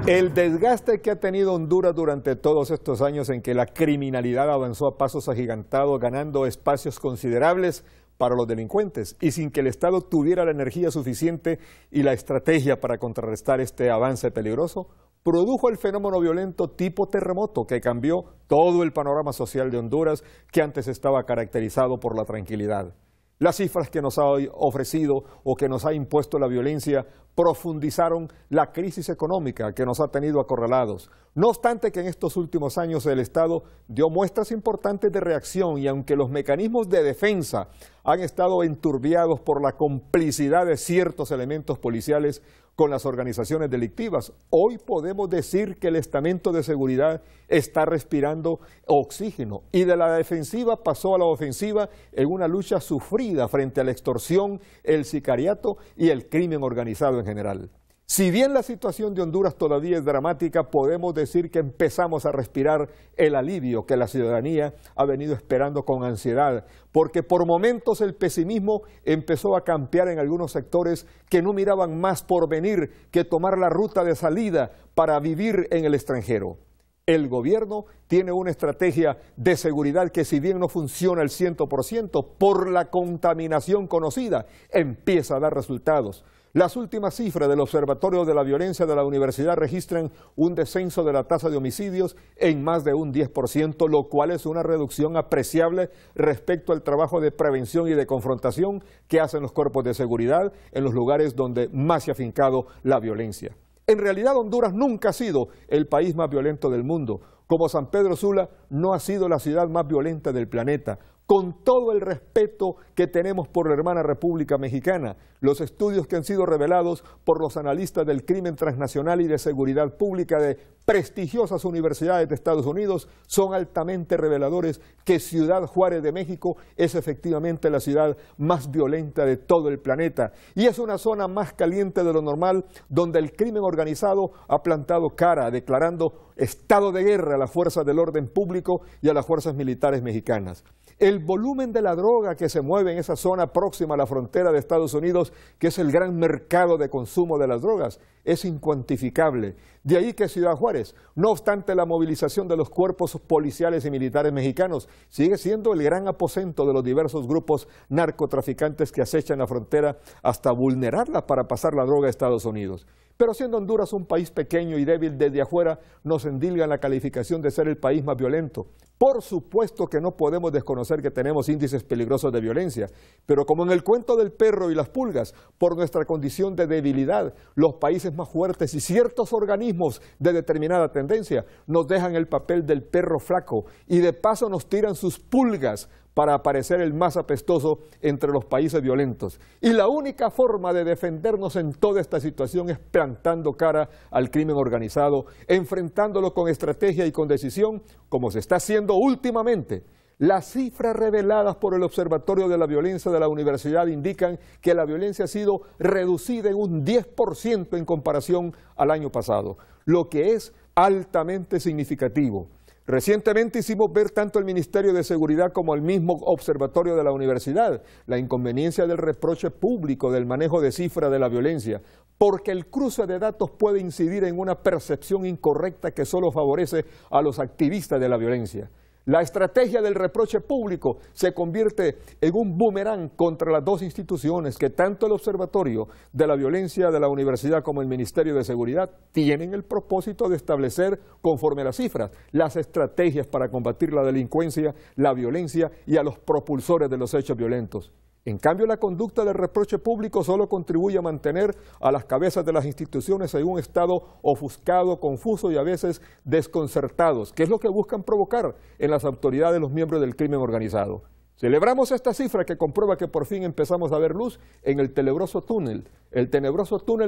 El desgaste que ha tenido Honduras durante todos estos años en que la criminalidad avanzó a pasos agigantados, ganando espacios considerables para los delincuentes y sin que el Estado tuviera la energía suficiente y la estrategia para contrarrestar este avance peligroso, produjo el fenómeno violento tipo terremoto que cambió todo el panorama social de Honduras, que antes estaba caracterizado por la tranquilidad. Las cifras que nos ha ofrecido o que nos ha impuesto la violencia profundizaron la crisis económica que nos ha tenido acorralados. No obstante que en estos últimos años el Estado dio muestras importantes de reacción y aunque los mecanismos de defensa han estado enturbiados por la complicidad de ciertos elementos policiales con las organizaciones delictivas, hoy podemos decir que el estamento de seguridad está respirando oxígeno y de la defensiva pasó a la ofensiva en una lucha sufrida frente a la extorsión, el sicariato y el crimen organizado en general. Si bien la situación de Honduras todavía es dramática, podemos decir que empezamos a respirar el alivio que la ciudadanía ha venido esperando con ansiedad, porque por momentos el pesimismo empezó a campear en algunos sectores que no miraban más por venir que tomar la ruta de salida para vivir en el extranjero. El gobierno tiene una estrategia de seguridad que si bien no funciona al 100%, por la contaminación conocida, empieza a dar resultados. Las últimas cifras del Observatorio de la Violencia de la Universidad registran un descenso de la tasa de homicidios en más de un 10%, lo cual es una reducción apreciable respecto al trabajo de prevención y de confrontación que hacen los cuerpos de seguridad en los lugares donde más se ha afincado la violencia. En realidad Honduras nunca ha sido el país más violento del mundo, como San Pedro Sula no ha sido la ciudad más violenta del planeta. Con todo el respeto que tenemos por la hermana República Mexicana, los estudios que han sido revelados por los analistas del crimen transnacional y de seguridad pública de prestigiosas universidades de Estados Unidos son altamente reveladores que Ciudad Juárez de México es efectivamente la ciudad más violenta de todo el planeta y es una zona más caliente de lo normal donde el crimen organizado ha plantado cara declarando estado de guerra a las fuerzas del orden público y a las fuerzas militares mexicanas. El volumen de la droga que se mueve en esa zona próxima a la frontera de Estados Unidos, que es el gran mercado de consumo de las drogas, es incuantificable. De ahí que Ciudad Juárez, no obstante la movilización de los cuerpos policiales y militares mexicanos, sigue siendo el gran aposento de los diversos grupos narcotraficantes que acechan la frontera hasta vulnerarla para pasar la droga a Estados Unidos. Pero siendo Honduras un país pequeño y débil desde afuera, nos endilgan la calificación de ser el país más violento. Por supuesto que no podemos desconocer que tenemos índices peligrosos de violencia, pero como en el cuento del perro y las pulgas, por nuestra condición de debilidad, los países más fuertes y ciertos organismos de determinada tendencia nos dejan el papel del perro flaco y de paso nos tiran sus pulgas para aparecer el más apestoso entre los países violentos. Y la única forma de defendernos en toda esta situación es plantando cara al crimen organizado, enfrentándolo con estrategia y con decisión, como se está haciendo últimamente. Las cifras reveladas por el Observatorio de la Violencia de la Universidad indican que la violencia ha sido reducida en un 10% en comparación al año pasado, lo que es altamente significativo. Recientemente hicimos ver tanto el Ministerio de Seguridad como el mismo Observatorio de la Universidad la inconveniencia del reproche público del manejo de cifras de la violencia, porque el cruce de datos puede incidir en una percepción incorrecta que solo favorece a los activistas de la violencia. La estrategia del reproche público se convierte en un boomerang contra las dos instituciones que tanto el Observatorio de la Violencia de la Universidad como el Ministerio de Seguridad tienen el propósito de establecer, conforme a las cifras, las estrategias para combatir la delincuencia, la violencia y a los propulsores de los hechos violentos. En cambio, la conducta del reproche público solo contribuye a mantener a las cabezas de las instituciones en un estado ofuscado, confuso y a veces desconcertados, que es lo que buscan provocar en las autoridades los miembros del crimen organizado. Celebramos esta cifra que comprueba que por fin empezamos a ver luz en el tenebroso túnel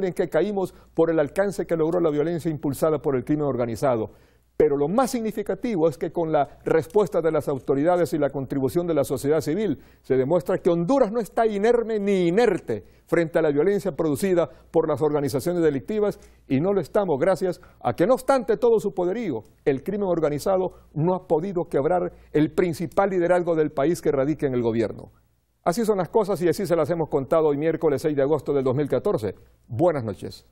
en que caímos por el alcance que logró la violencia impulsada por el crimen organizado. Pero lo más significativo es que con la respuesta de las autoridades y la contribución de la sociedad civil se demuestra que Honduras no está inerme ni inerte frente a la violencia producida por las organizaciones delictivas y no lo estamos gracias a que no obstante todo su poderío, el crimen organizado no ha podido quebrar el principal liderazgo del país que radica en el gobierno. Así son las cosas y así se las hemos contado hoy miércoles 6 de agosto del 2014. Buenas noches.